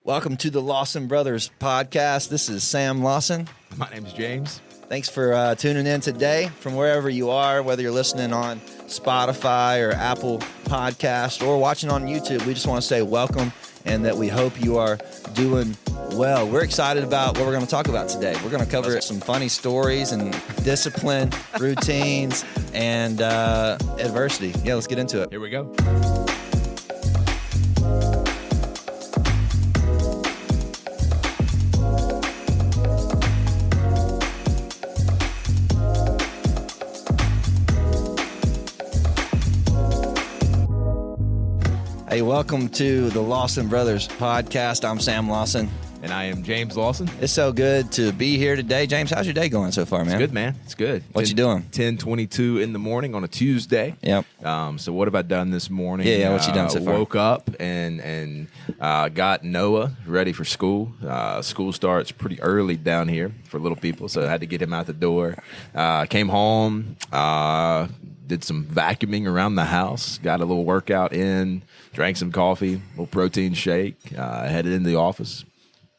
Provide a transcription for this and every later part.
Welcome to the Lawson Brothers podcast. This is Sam Lawson. My name's James. Thanks for tuning in today from wherever you are, whether you're listening on Spotify or Apple Podcast or watching on YouTube. We just want to say welcome and that we hope you are doing well. We're excited about what we're going to talk about today. We're going to cover some funny stories and discipline, routines, and adversity. Yeah, let's get into it. Here we go. Hey, welcome to the Lawson Brothers podcast. I'm Sam Lawson. And I am James Lawson. It's so good to be here today. James, how's your day going so far, man? It's good, man. It's good. What you doing? 10:22 in the morning on a Tuesday. Yep. So what have I done this morning? Yeah, what you done so far? Woke up and got Noah ready for school. School starts pretty early down here for little people, so I had to get him out the door. Came home, did some vacuuming around the house, got a little workout in, drank some coffee, a little protein shake, headed into the office.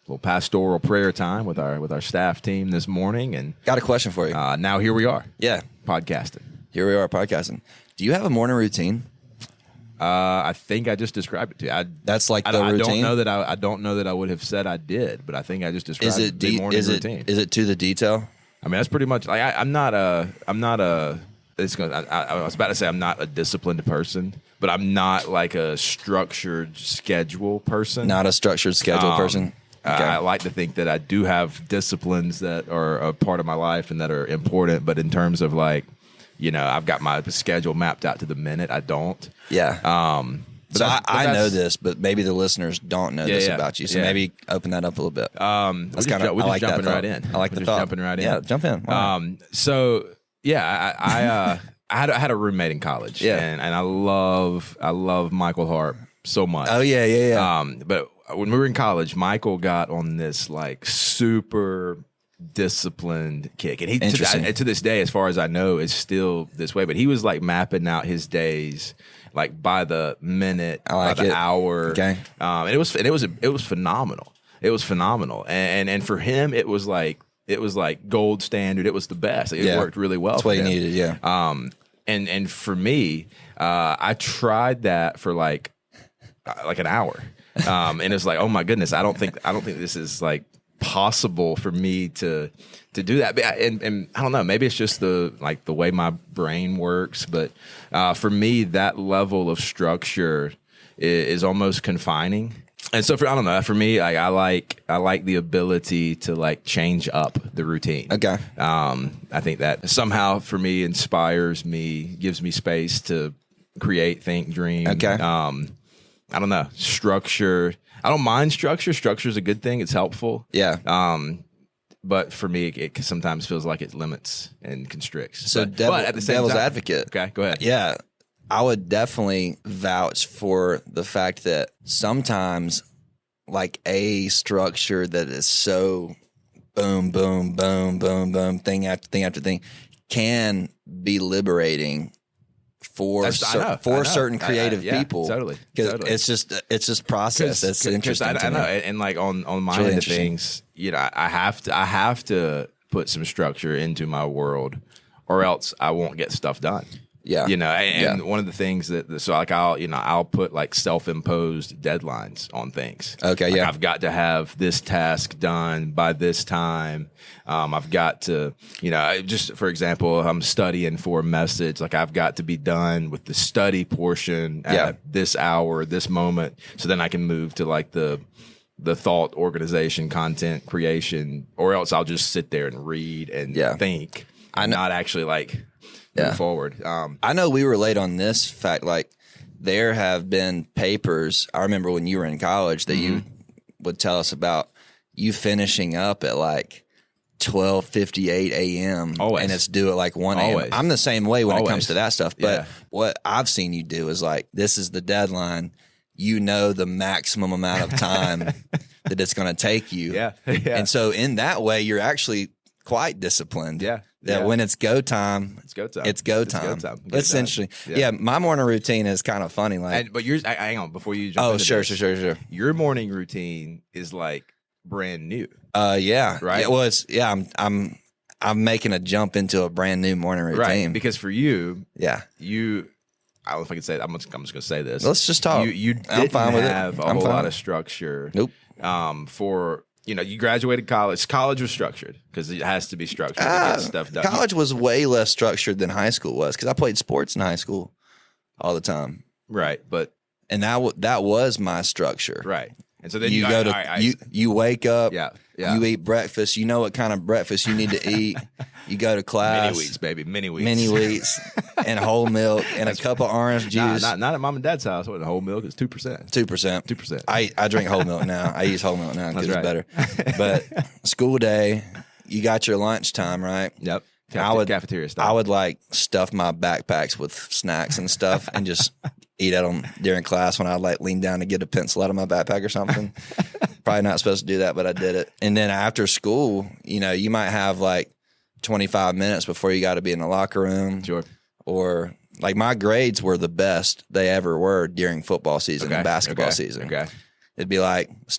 A little pastoral prayer time with our staff team this morning, and got a question for you. Now here we are. Yeah, podcasting. Here we are podcasting. Do you have a morning routine? I think I just described it to you. That's like the routine. I don't know that I would have said I did, but I think I just described the morning routine. Is it to the detail? I mean, that's pretty much like I'm not a. I was about to say I'm not a disciplined person, but I'm not like a structured schedule person. Not a structured schedule person. Okay. I like to think that I do have disciplines that are a part of my life and that are important, but in terms of like, I've got my schedule mapped out to the minute. I don't. Yeah. So I know this, but maybe the listeners don't know this about you. So maybe open that up a little bit. We're just jumping right in. I like the thought. Jumping right in. Yeah, jump in. Wow. I had a roommate in college. Yeah. And I love Michael Harp so much. Oh yeah. But when we were in college, Michael got on this like super disciplined kick, and he to this day, as far as I know, is still this way. But he was like mapping out his days like by the minute, by the hour. Okay, and it was phenomenal. It was phenomenal, and for him, it was like gold standard. It was the best. It worked really well. That's what he needed. Yeah. And for me, I tried that for like an hour. And it's like, oh my goodness, I don't think this is like possible for me to do that. And I don't know, maybe it's just the way my brain works. But for me, that level of structure is almost confining. And so for me, like I like the ability to like change up the routine. Okay. I think that somehow for me inspires me, gives me space to create, think, dream. Okay. I don't know, structure. I don't mind structure. Structure is a good thing. It's helpful. Yeah. But for me, it sometimes feels like it limits and constricts. So but at the same devil's time, advocate. Okay, go ahead. Yeah. I would definitely vouch for the fact that sometimes like a structure that is so boom, boom, boom, boom, boom, thing after thing after thing can be liberating for certain creative people. Totally. It's just process. That's interesting. I know. And like on my really end of things, I have to put some structure into my world, or else I won't get stuff done. Yeah. And one of the things so like I'll put like self-imposed deadlines on things. Okay. Like I've got to have this task done by this time. I've got to, just for example, I'm studying for a message. Like I've got to be done with the study portion at this hour, this moment. So then I can move to like the thought organization, content creation, or else I'll just sit there and read and think. I'm not actually like move forward. I know we relate on this fact. Like there have been papers. I remember when you were in college that you would tell us about you finishing up at like 12:58 a.m. Always. And it's due at like 1 a.m. I'm the same way when it comes to that stuff. But what I've seen you do is like, this is the deadline. The maximum amount of time that it's going to take you. Yeah. And so in that way, you're actually quite disciplined. Yeah. That when it's go time, it's go time. It's go time. Essentially. Yeah. My morning routine is kind of funny. Like, but yours, hang on before you jump into sure, this, sure. Your morning routine is like brand new. Yeah. Right. Well, I'm making a jump into a brand new morning routine. Right. Because for you, yeah, I don't know if I can say it. I'm just going to say this. Let's just talk. You didn't have a whole lot of structure. Nope. For you graduated college. College was structured because it has to be structured to get stuff done. College was way less structured than high school was because I played sports in high school all the time. Right, and that was my structure. Right. And so then you wake up, yeah. You eat breakfast. You know what kind of breakfast you need to eat. You go to class. Mini wheats, baby. Mini wheats. And whole milk and a cup of orange juice. Not at mom and dad's house. What, whole milk is 2%. 2%. I drink whole milk now. I use whole milk now because it's better. But school day, you got your lunchtime, right? Yep. Cafeteria stuff. I would like stuff my backpacks with snacks and stuff and just eat at them during class when I'd like lean down to get a pencil out of my backpack or something. Probably not supposed to do that, but I did it. And then after school, you might have like 25 minutes before you got to be in the locker room. Sure. Or like my grades were the best they ever were during football season and basketball season. Okay. It'd be like I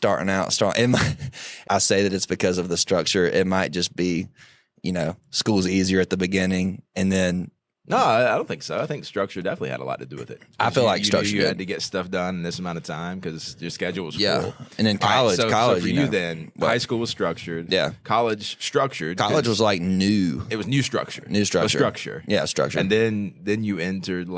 say that it's because of the structure. It might just be, school's easier at the beginning and then. No, I don't think so. I think structure definitely had a lot to do with it. I feel like structure. You had to get stuff done in this amount of time because your schedule was full. And then college. So for you then, high school was structured. Yeah. College structured. College was like new. It was new structure. New structure. Yeah, structure. And then you entered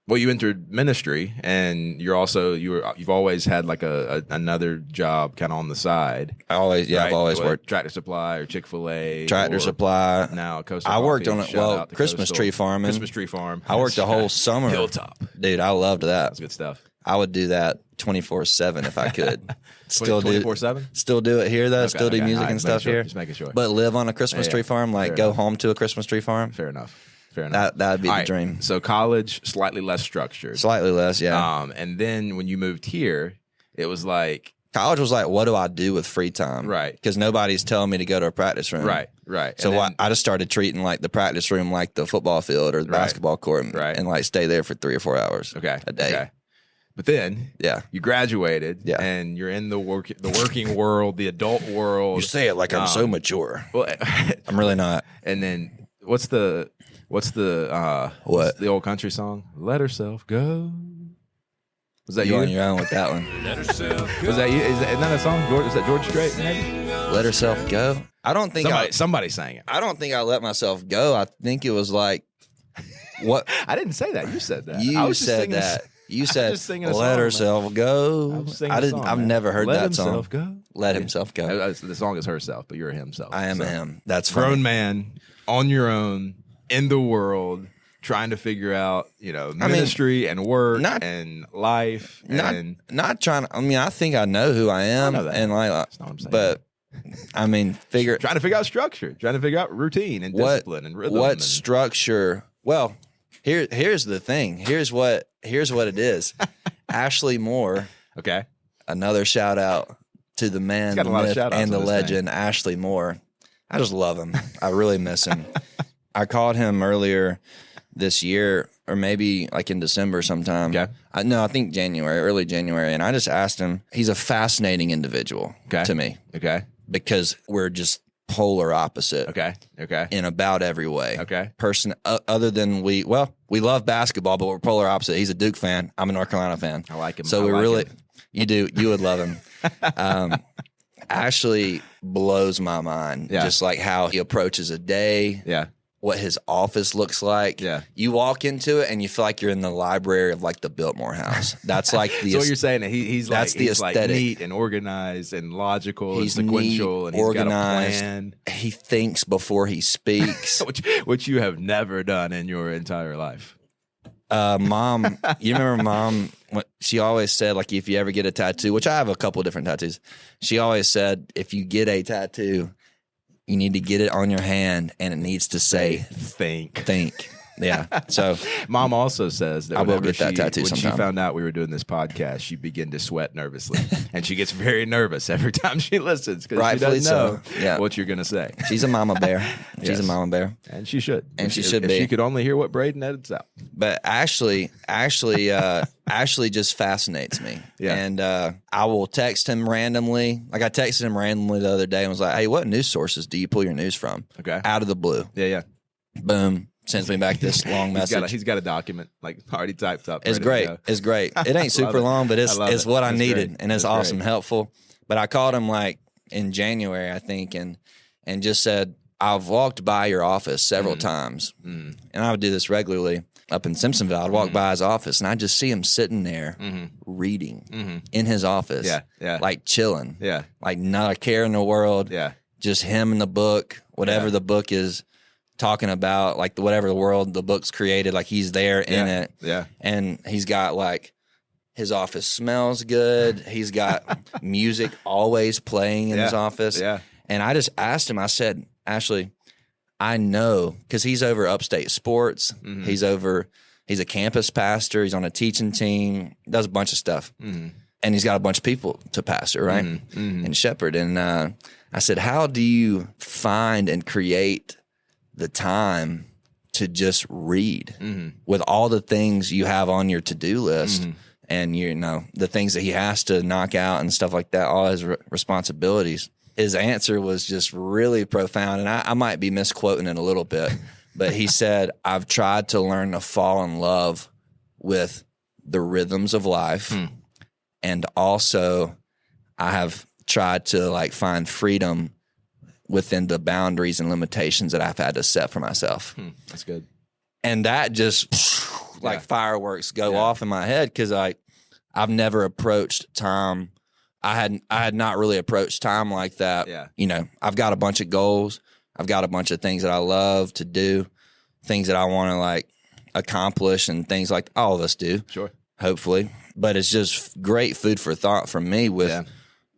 you entered ministry, and you've always had like another job kind of on the side. I've always worked Tractor Supply or Chick-fil-A. Tractor Supply. Now Coastal I worked Coffee, on it. Christmas tree farming. Christmas tree farm. I worked the whole summer. Hilltop. Dude, I loved that. That's good stuff. I would do that 24/7 if I could. Still 24/7. Still do it here though. Okay, still do music and stuff here. Just making sure. But live on a Christmas tree farm, go home to a Christmas tree farm. Fair enough. That'd be the dream. So college, slightly less structured. Slightly less, yeah. And then when you moved here, it was like college was like, what do I do with free time? Right. Because nobody's telling me to go to a practice room. Right. So I just started treating like the practice room like the football field or the basketball court, and like stay there for 3 or 4 hours. A day. Okay. But then, you graduated, and you're in the working world, the adult world. You say it like I'm so mature. Well, I'm really not. And then what's the old country song? Let herself go. Was that you? On your own with that one. Let herself go. Was that you? Isn't that a song? Is that George Strait? Maybe? Let herself go. I don't think somebody sang it. I don't think I let myself go. I think it was like what I didn't say that. You said that. You said that. You said let herself go. I've never heard that song. Let himself go. Let himself go. The song is herself, but you're himself. I am him. That's funny. Grown man on your own in the world, trying to figure out, ministry and work and life. Not trying to. I mean, I think I know who I am, and that's not what I'm saying. But I mean, trying to figure out structure, trying to figure out routine and discipline and rhythm. What structure? Well, here's the thing. Here's what it is. Ashley Moore. Okay. Another shout out to the man, the myth, and the legend, Ashley Moore. I just love him. I really miss him. I called him earlier this year, or maybe like in December sometime. Okay. I think early January. And I just asked him, he's a fascinating individual to me. Okay. Because we're just polar opposite. Okay. In about every way. Okay. Person, other than we love basketball, but we're polar opposite. He's a Duke fan. I'm a North Carolina fan. I like him. So you would love him. Ashley blows my mind. Yeah. Just like how he approaches a day. Yeah. What his office looks like. Yeah. You walk into it and you feel like you're in the library of like the Biltmore House. That's like the So what you're saying, he's aesthetic. Like neat and organized and logical he's and sequential neat, and he's organized. got a plan. He thinks before he speaks. which you have never done in your entire life. Mom, you remember Mom? She always said, like, if you ever get a tattoo, which I have a couple of different tattoos. She always said, if you get a tattoo, you need to get it on your hand, and it needs to say think. Yeah. So Mom also says that I will get that tattoo when sometime. she found out we were doing this podcast, she began to sweat nervously, and she gets very nervous every time she listens because she doesn't know what you're going to say. She's a mama bear. She's Yes. a mama bear, And she should. and she If should be. She could only hear what Braden edits out. But Ashley just fascinates me. Yeah. And I will text him randomly. Like I texted him randomly the other day and was like, "Hey, what news sources do you pull your news from?" Okay. Out of the blue. Yeah. Boom. Sends me back this long message. He's got a document like already typed up. It's ready to great. go. It's great. It ain't super long, but it's what I That's needed, great. and it's That's awesome, great. helpful. But I called him like in January, I think, and just said, "I've walked by your office several times, and I would do this regularly up in Simpsonville. I'd walk by his office, and I just see him sitting there reading in his office, Yeah. like chilling, Yeah. like not a care in the world, Yeah. just him and the book, whatever the book is talking about, like whatever the world the book's created, like he's there in it. Yeah. And he's got like his office smells good. He's got music always playing in his office. Yeah. And I just asked him, I said, Ashley, I know, because he's over upstate sports. He's a campus pastor. He's on a teaching team, does a bunch of stuff. And he's got a bunch of people to pastor, right? And shepherd. And I said, how do you find and create the time to just read with all the things you have on your to-do list and, you know, the things that he has to knock out and stuff like that, all his responsibilities? His answer was just really profound. And I might be misquoting it a little bit, but he said, I've tried to learn to fall in love with the rhythms of life. And also I have tried to like find freedom within the boundaries and limitations that I've had to set for myself. That's good. And that just like fireworks go off in my head, because I've never approached time. I had not really approached time like that. Yeah. You know, I've got a bunch of goals. I've got a bunch of things that I love to do, things that I want to like accomplish, and things like all of us do. Sure. Hopefully. But it's just great food for thought for me with,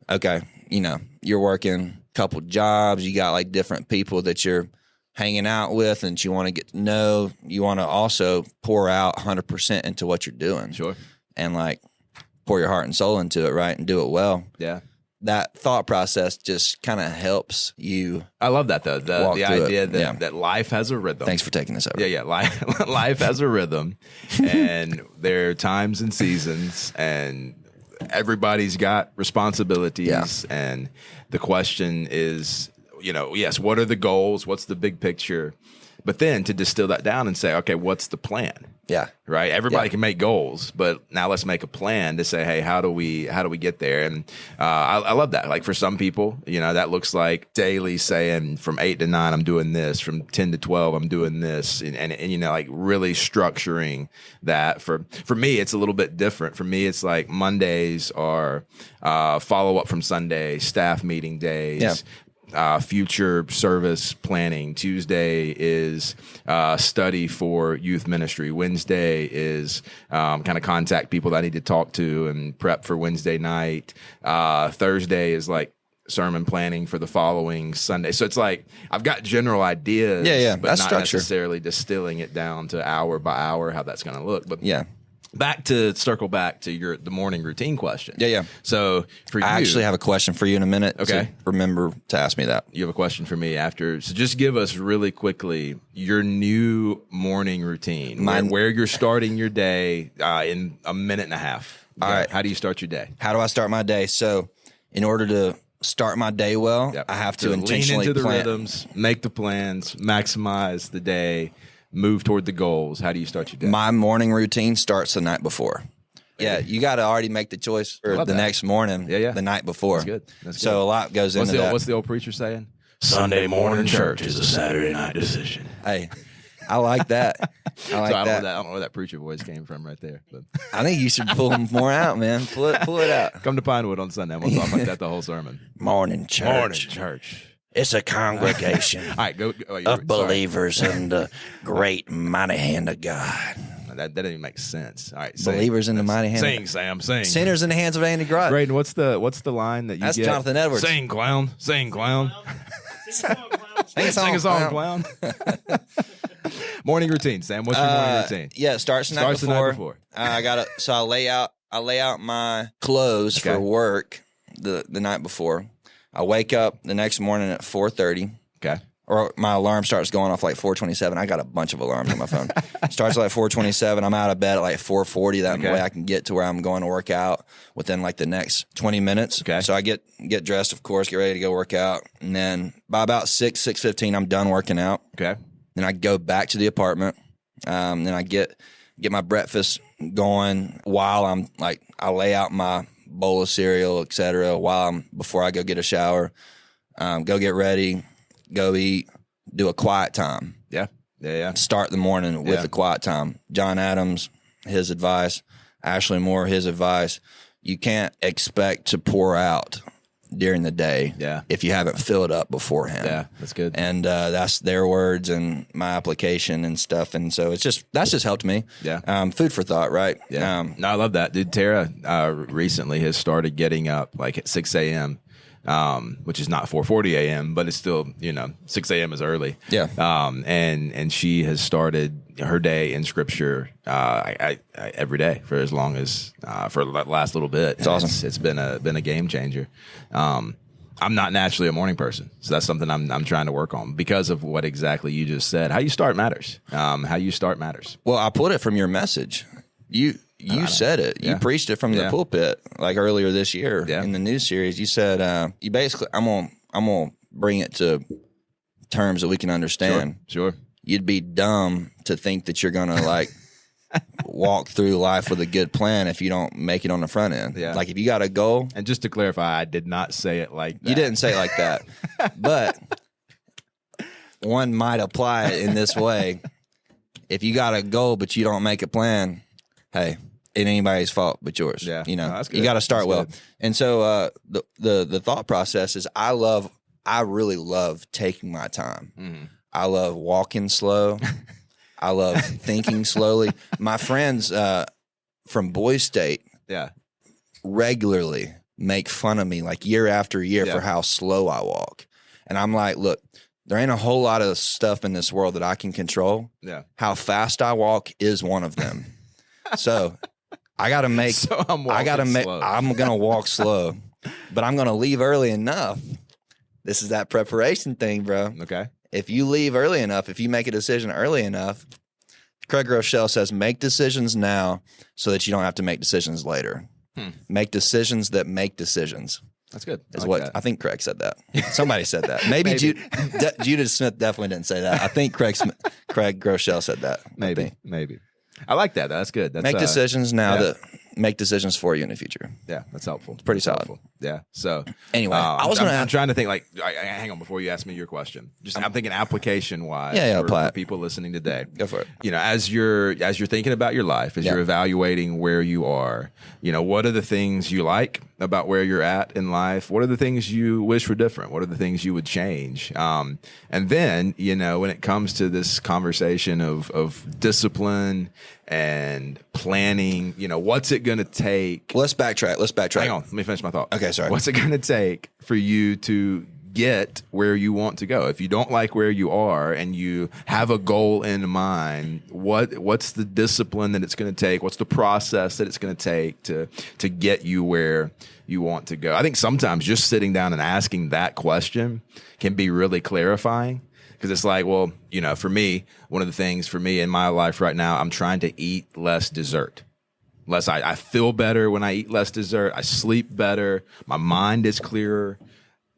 okay, you know, you're working couple jobs, you got like different people that you're hanging out with and you want to get to know. You want to also pour out 100% into what you're doing. Sure. And like pour your heart and soul into it, right? And do it well. Yeah. That thought process just kind of helps you. I love that though. The idea it. that life has a rhythm. Thanks for taking this over. Yeah. Life has a rhythm, and there are times and seasons, and everybody's got responsibilities, and the question is, you know, yes, what are the goals? What's the big picture? But then to distill that down and say, okay, what's the plan? Yeah. Right. Everybody can make goals, but now let's make a plan to say, hey, how do we get there? And I love that. Like for some people, you know, that looks like daily saying from 8 to 9, I'm doing this. From 10 to 12, I'm doing this. And you know, like really structuring that. For me, it's a little bit different. For me, it's like Mondays are follow up from Sunday, staff meeting days. Yeah. Future service planning. Tuesday is study for youth ministry. Wednesday is kind of contact people that I need to talk to and prep for Wednesday night. Thursday is like sermon planning for the following Sunday. So it's like I've got general ideas, but that's not structure. necessarily distilling it down to hour by hour how that's going to look. But circle back to the morning routine question. Yeah. So for you, I actually have a question for you in a minute. Okay. So remember to ask me that. You have a question for me after. So just give us really quickly your new morning routine, where you're starting your day in a minute and a half. All right. How do you start your day? How do I start my day? So in order to start my day well, I have to intentionally lean into the plan. rhythms, make the plans, maximize the day, move toward the goals. How do you start your day? My morning routine starts the night before. Yeah, you got to already make the choice for the next morning, the night before. That's good. That's so good. a lot goes into that. What's the old preacher saying? Sunday morning church is a Saturday night decision. Hey, I like that. I don't know where that preacher voice came from right there. But I think you should pull more out, man. Pull it out. Come to Pinewood on Sunday. I'm going to talk like that the whole sermon. Morning church. Morning church. It's a congregation All right, go, of believers in the great mighty hand of God. That didn't even make sense. All right, believers in the mighty hand. Sing, Sam, sing. Sinners in the hands of Andy Grott. Braden, what's the line that you That's get? Jonathan Edwards. Sing, clown. Sing, clown. Sing a song, Sing a song, clown. Morning routine, Sam. What's your morning routine? Yeah, it starts the night before. I lay out my clothes for work the night before. I wake up the next morning at 4:30. Okay. Or my alarm starts going off like 4:27. I got a bunch of alarms on my phone. Starts at like 4:27. I'm out of bed at like 4:40. That way I can get to where I'm going to work out within like the next 20 minutes. Okay. So I get dressed, of course, get ready to go work out. And then by about 6:15, I'm done working out. Okay. Then I go back to the apartment. Then I get my breakfast going while I lay out my bowl of cereal, etc. Before I go get a shower, go get ready, go eat, do a quiet time. Yeah. Start the morning with a quiet time. John Adams, his advice. Ashley Moore, his advice. You can't expect to pour out during the day if you haven't filled up beforehand. Yeah, that's good. And that's their words and my application and stuff. And so that's just helped me. Yeah. Food for thought, right? Yeah. No, I love that. Dude, Tara recently has started getting up like at 6 a.m., which is not 4:40 a.m., but it's still, 6 a.m. is early. Yeah. And she has started her day in scripture I every day for as long as for the last little bit. It's awesome. It's been a game changer. I'm not naturally a morning person, so that's something I'm trying to work on because of what exactly you just said. How you start matters. Well, I pulled it from your message. You said it. You preached it from the pulpit like earlier this year in the news series. You said you basically I'm gonna bring it to terms that we can understand. Sure. You'd be dumb to think that you're gonna like walk through life with a good plan if you don't make it on the front end. Yeah. Like if you got a goal. And just to clarify, I did not say it like that. You didn't say it like that. But one might apply it in this way. If you got a goal but you don't make a plan, hey, it ain't anybody's fault but yours. Yeah. You got to start well. And so the thought process is I really love taking my time. Mm-hmm. I love walking slow. I love thinking slowly. My friends from Boise State regularly make fun of me like year after year for how slow I walk. And I'm like, look, there ain't a whole lot of stuff in this world that I can control. Yeah. How fast I walk is one of them. So I got to make, I'm going to walk slow, but I'm going to leave early enough. This is that preparation thing, bro. Okay. If you leave early enough, if you make a decision early enough, Craig Rochelle says, make decisions now so that you don't have to make decisions later. Make decisions that make decisions. That's good. I think Craig said that. Somebody said that. Maybe. Judith Smith definitely didn't say that. I think Craig Rochelle said that. Maybe. I like that. That's good. Make decisions now that make decisions for you in the future. Yeah, that's helpful. It's pretty solid. Helpful. Yeah. So anyway, I'm trying to think like, hang on before you ask me your question. I'm thinking application wise for people listening today. Go for it. As you're thinking about your life, as you're evaluating where you are, what are the things you like about where you're at in life? What are the things you wish were different? What are the things you would change? And then, when it comes to this conversation of discipline and planning, what's it going to take? Let's backtrack. Hang on. Let me finish my thought. Okay, sorry. What's it going to take for you to get where you want to go? If you don't like where you are and you have a goal in mind, what's the discipline that it's going to take? What's the process that it's going to take to get you where you want to go? I think sometimes just sitting down and asking that question can be really clarifying. Because it's like, well, for me, one of the things for me in my life right now, I'm trying to eat less dessert. I feel better when I eat less dessert. I sleep better. My mind is clearer.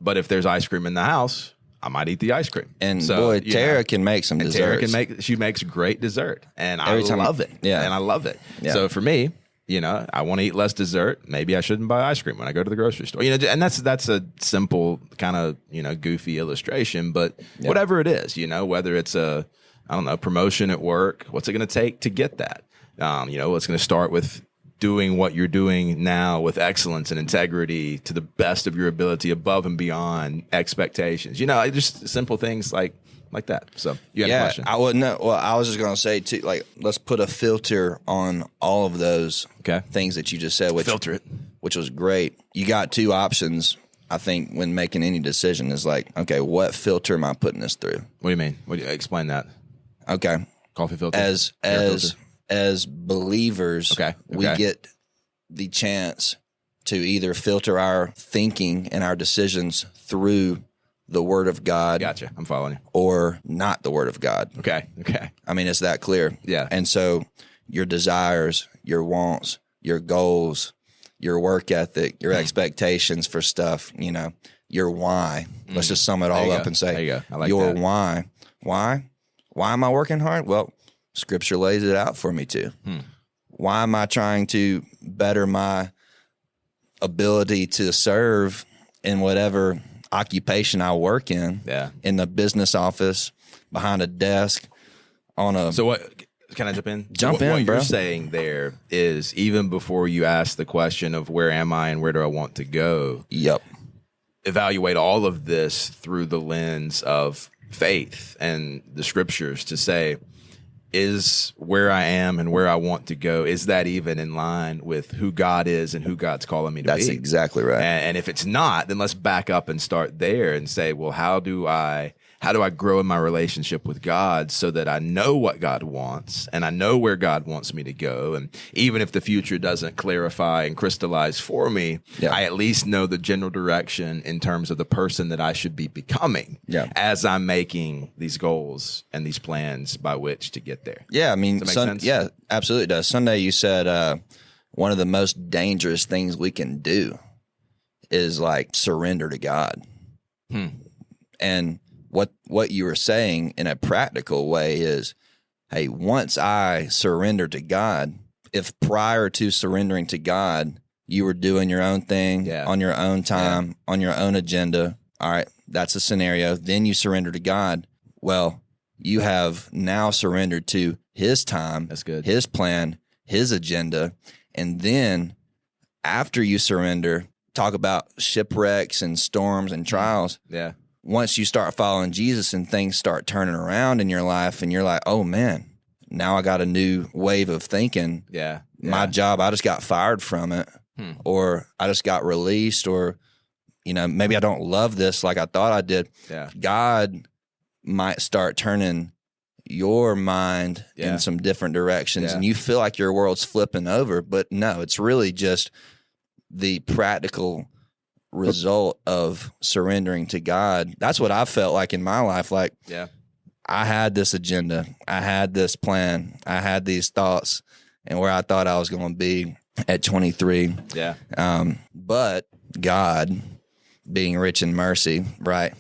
But if there's ice cream in the house, I might eat the ice cream. And boy, Tara can make some desserts. She makes great dessert. And I love it. Yeah. And I love it. Yeah. So for me, I want to eat less dessert. Maybe I shouldn't buy ice cream when I go to the grocery store. And that's a simple kind of, goofy illustration, but whatever it is, whether it's a promotion at work, what's it going to take to get that? It's going to start with doing what you're doing now with excellence and integrity to the best of your ability, above and beyond expectations. Just simple things like that. So you had a question? I wouldn't know. Well, I was just going to say too, like, let's put a filter on all of those things that you just said. Filter it. Which was great. You got two options, I think, when making any decision is like, okay, what filter am I putting this through? What do you mean? Explain that. Okay. Coffee filter. As believers, we get the chance to either filter our thinking and our decisions through the Word of God. Gotcha. I'm following you. Or not the Word of God. Okay. I mean, it's that clear. Yeah. And so your desires, your wants, your goals, your work ethic, your expectations for stuff, you know, your why. Let's just sum it all up and say, there you go. I like your that. why. Why am I working hard? Well, Scripture lays it out for me to. Why am I trying to better my ability to serve in whatever occupation I work in? Yeah. In the business office, behind a desk, on a... So what... Can I jump in? Jump in, what bro. What you're saying there is, even before you ask the question of where am I and where do I want to go, Yep. evaluate all of this through the lens of faith and the Scriptures to say, is where I am and where I want to go, is that even in line with who God is and who God's calling me to be? That's exactly right. And if it's not, then let's back up and start there and say, well, how do I grow in my relationship with God so that I know what God wants and I know where God wants me to go? And even if the future doesn't clarify and crystallize for me, I at least know the general direction in terms of the person that I should be becoming as I'm making these goals and these plans by which to get there. Yeah, I mean, Does that make sense? Yeah, absolutely does. Sunday, you said one of the most dangerous things we can do is like surrender to God. And what you were saying in a practical way is, hey, once I surrender to God, if prior to surrendering to God, you were doing your own thing on your own time, on your own agenda, all right, that's a scenario. Then you surrender to God. Well, you have now surrendered to His time, That's good. His plan, His agenda. And then after you surrender, talk about shipwrecks and storms and trials. Yeah. Once you start following Jesus and things start turning around in your life and you're like, oh man, now I got a new wave of thinking. Yeah. My job, I just got fired from it, or I just got released, or, you know, maybe I don't love this like I thought I did. Yeah. God might start turning your mind in some different directions and you feel like your world's flipping over, but no, it's really just the practical result of surrendering to God. That's what I felt like in my life. Like, I had this agenda, I had this plan, I had these thoughts and where I thought I was going to be at 23. Yeah. But God, being rich in mercy, right,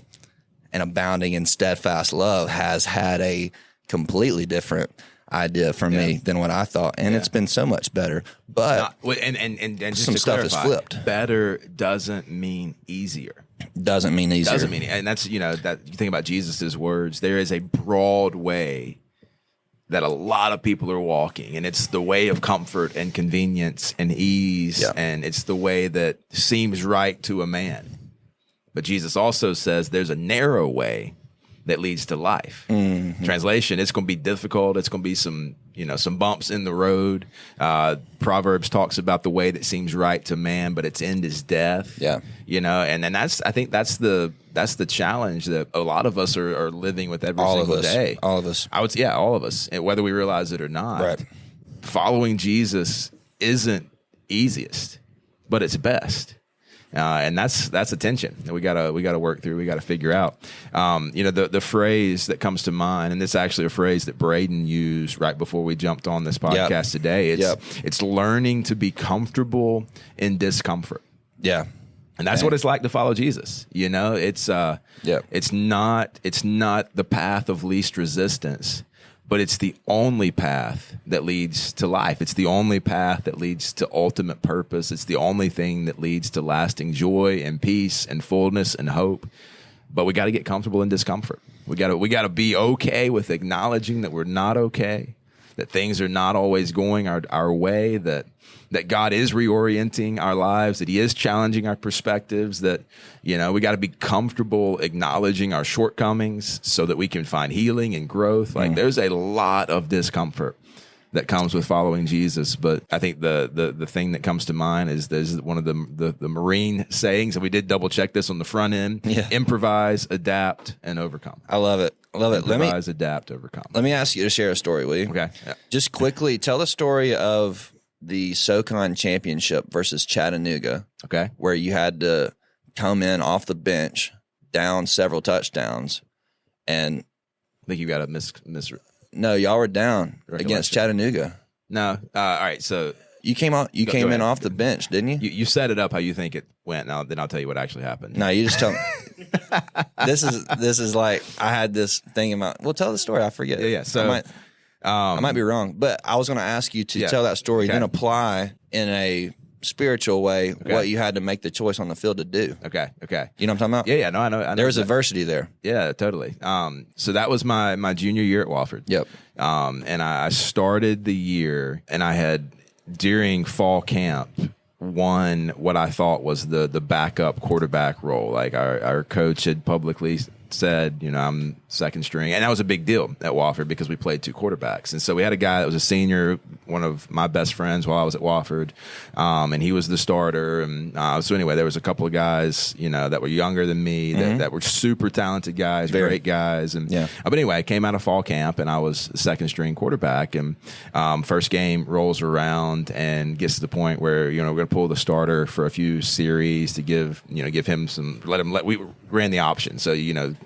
and abounding in steadfast love, has had a completely different idea for me than what I thought, and it's been so much better. But and just some to stuff clarify, is flipped. Better doesn't mean easier. Doesn't mean easier. Doesn't mean, and that's, you know, that you think about Jesus's words. There is a broad way that a lot of people are walking, and it's the way of comfort and convenience and ease, and it's the way that seems right to a man. But Jesus also says there's a narrow way that leads to life. Translation, it's going to be difficult. It's going to be some bumps in the road. Proverbs talks about the way that seems right to man, but its end is death. Yeah. You know, and I think that's the challenge that a lot of us are living with every single day. All of us. I would say, all of us, and whether we realize it or not. Right. Following Jesus isn't easiest, but it's best. And that's a tension that we gotta work through. We gotta figure out. The phrase that comes to mind, and this is actually a phrase that Braden used right before we jumped on this podcast today. It's learning to be comfortable in discomfort. Yeah. And that's what it's like to follow Jesus. You know, it's not the path of least resistance, but it's the only path that leads to life. It's the only path that leads to ultimate purpose. It's the only thing that leads to lasting joy and peace and fullness and hope. But we got to get comfortable in discomfort. We got to be okay with acknowledging that we're not okay, that things are not always going our way, that God is reorienting our lives, that He is challenging our perspectives, that, you know, we got to be comfortable acknowledging our shortcomings so that we can find healing and growth. Like, there's a lot of discomfort that comes with following Jesus. But I think the thing that comes to mind is there's one of the Marine sayings, and we did double check this on the front end: improvise, adapt, and overcome. I love it. I love it. Improvise, adapt, overcome. Let me ask you to share a story, will you? Okay. Yeah. Just quickly tell the story of the SoCon championship versus Chattanooga. Okay. Where you had to come in off the bench, down several touchdowns, and I think you got a miss. No, y'all were down against Chattanooga. No. All right. So you came on. You came in off the bench, didn't you? You set it up how you think it went. Now, then I'll tell you what actually happened. No, you just tell me. This is like I had this thing in my. Well, tell the story. I forget. Yeah. So I might be wrong, but I was going to ask you to tell that story, then apply in a spiritual way what you had to make the choice on the field to do. Okay. You know what I'm talking about? Yeah. No, I know. There was adversity there. Yeah, totally. So that was my junior year at Wofford. Yep. And I started the year, and I had during fall camp won what I thought was the backup quarterback role. Like our coach had publicly said, I'm second string. And that was a big deal at Wofford because we played 2 quarterbacks. And so we had a guy that was a senior, one of my best friends while I was at Wofford, and he was the starter. And so anyway, there was a couple of guys, that were younger than me that were super talented guys, great guys. And but anyway, I came out of fall camp, and I was second string quarterback. And first game rolls around and gets to the point where, we're going to pull the starter for a few series to give him some, we ran the option. So,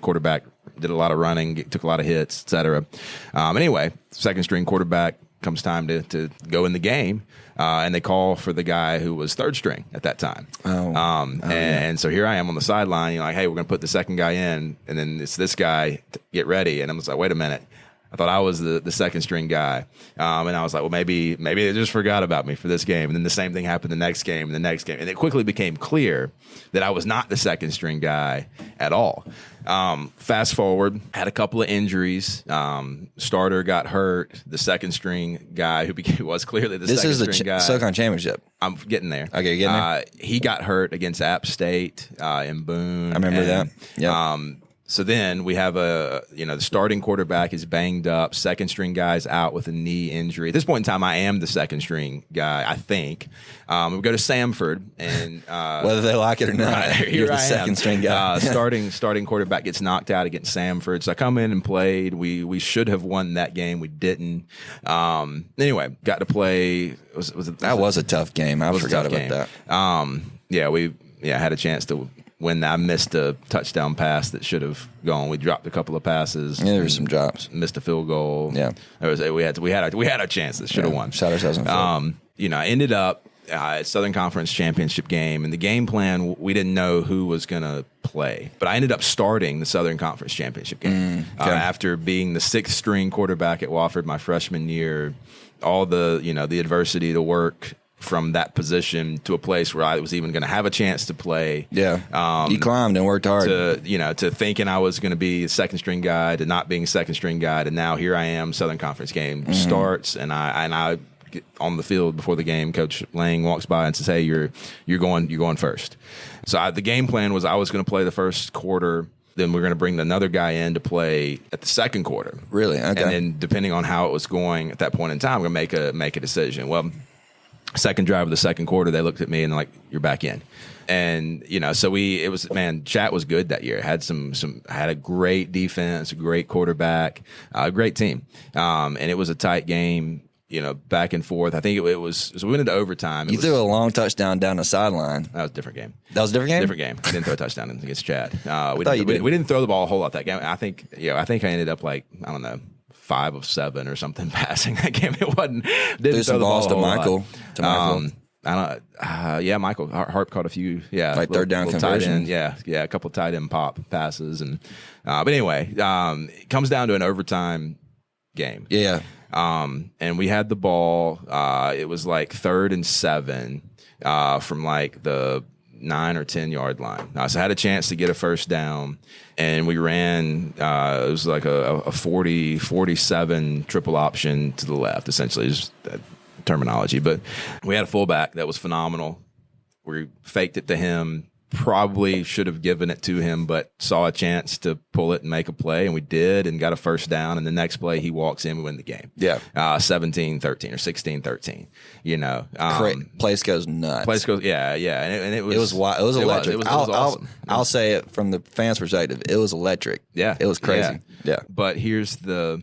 quarterback did a lot of running, took a lot of hits, et cetera. Anyway, second string quarterback, comes time to go in the game, and they call for the guy who was third string at that time. And so here I am on the sideline, like, hey, we're going to put the second guy in, and then it's this guy, get ready. And I was like, wait a minute. I thought I was the second string guy. And I was like, well, maybe they just forgot about me for this game. And then the same thing happened the next game and the next game. And it quickly became clear that I was not the second string guy at all. Fast forward, had a couple of injuries. Starter got hurt. The second string guy who was clearly the second string guy. This is the SoCon championship. I'm getting there. Okay, getting there. He got hurt against App State in Boone. I remember that. Yeah. So then we have the starting quarterback is banged up. Second string guy's out with a knee injury. At this point in time, I am the second string guy, I think. We go to Samford, and whether they like it or not, you're the second string guy. starting quarterback gets knocked out against Samford. So I come in and played. We should have won that game. We didn't. Anyway, got to play. That was a tough game. I forgot about that. Had a chance to. When I missed a touchdown pass that should have gone, we dropped a couple of passes. Yeah, there were some drops. Missed a field goal. Yeah, we had a chance that should have won. Shot ourselves in the foot. I ended up at Southern Conference championship game, and the game plan, we didn't know who was going to play, but I ended up starting the Southern Conference championship game after being the sixth string quarterback at Wofford my freshman year. All the the adversity, the work from that position to a place where I was even going to have a chance to play. Yeah. You climbed and worked hard. To thinking I was going to be a second string guy, to not being a second string guy, to now here I am, Southern Conference game starts, and I get on the field before the game, Coach Lang walks by and says, hey, you're going first. So the game plan was I was going to play the first quarter. Then we're going to bring another guy in to play at the second quarter. Really? Okay. And then depending on how it was going at that point in time, we're going to make a decision. Well, second drive of the second quarter, they looked at me and like, you're back in. And, so Chat was good that year. Had had a great defense, a great quarterback, a great team. And it was a tight game, back and forth. I think it was, so we went into overtime. You threw a long touchdown down the sideline. That was a different game. That was a different game? Different game. I didn't throw a touchdown against Chad. We didn't throw the ball a whole lot that game. I think I ended up 5 of 7 or something passing that game. It wasn't. Didn't throw the balls to Michael. Michael Harp caught a few. Yeah, third down conversion. A couple tight end pop passes, and but anyway, it comes down to an overtime game. Yeah. And we had the ball. It was 3rd and 7 from the 9 or 10 yard line. So I had a chance to get a first down, and we ran, it was like a 40-47 triple option to the left, essentially, is that terminology. But we had a fullback that was phenomenal. We faked it to him, probably should have given it to him, but saw a chance to pull it and make a play, and we did, and got a first down. And the next play, he walks in, we win the game. Yeah. 17-13 or 16-13. You know, place goes nuts. yeah. And it was wild. It was electric. It was awesome. I'll say it from the fans' perspective. It was electric. Yeah. It was crazy. Yeah. But here's the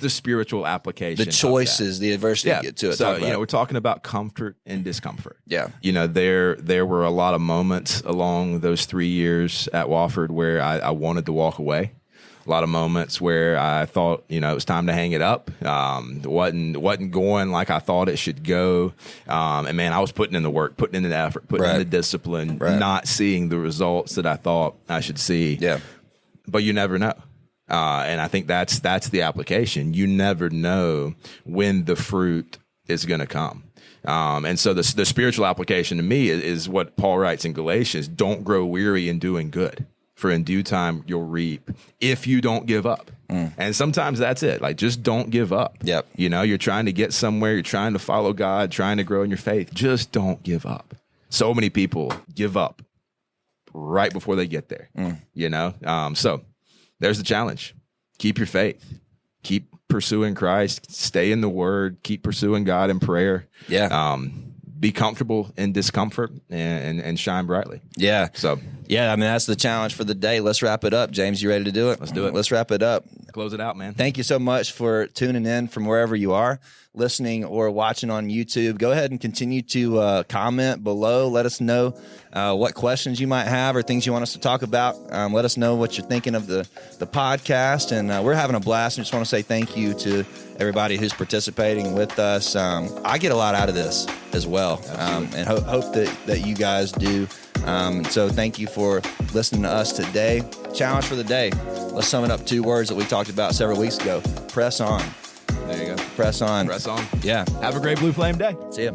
spiritual application. The choices, the adversity you get to it. So, we're talking about comfort and discomfort. Yeah. There were a lot of moments along those 3 years at Wofford where I wanted to walk away. A lot of moments where I thought, it was time to hang it up. Wasn't going like I thought it should go. And man, I was putting in the work, putting in the effort, putting in the discipline, not seeing the results that I thought I should see. Yeah. But you never know. And I think that's the application. You never know when the fruit is going to come. And so the spiritual application to me is what Paul writes in Galatians: don't grow weary in doing good, for in due time you'll reap if you don't give up. And sometimes that's it. Like, just don't give up. Yep. You're trying to get somewhere. You're trying to follow God, trying to grow in your faith. Just don't give up. So many people give up right before they get there, So there's the challenge. Keep your faith. Keep pursuing Christ. Stay in the Word. Keep pursuing God in prayer. Yeah. Be comfortable in discomfort and shine brightly. Yeah. So, yeah, that's the challenge for the day. Let's wrap it up. James, you ready to do it? Let's do it. Let's wrap it up. Close it out, man. Thank you so much for tuning in from wherever you are, listening or watching on YouTube. Go ahead and continue to comment below. Let us know what questions you might have or things you want us to talk about. Let us know what you're thinking of the podcast. And we're having a blast. I just want to say thank you to everybody who's participating with us. I get a lot out of this as well, and hope that you guys do. So thank you for listening to us today. Challenge for the day. Let's sum it up 2 words that we talked about several weeks ago. Press on. There you go. Press on. Press on. Yeah. Have a great Blue Flame day. See ya.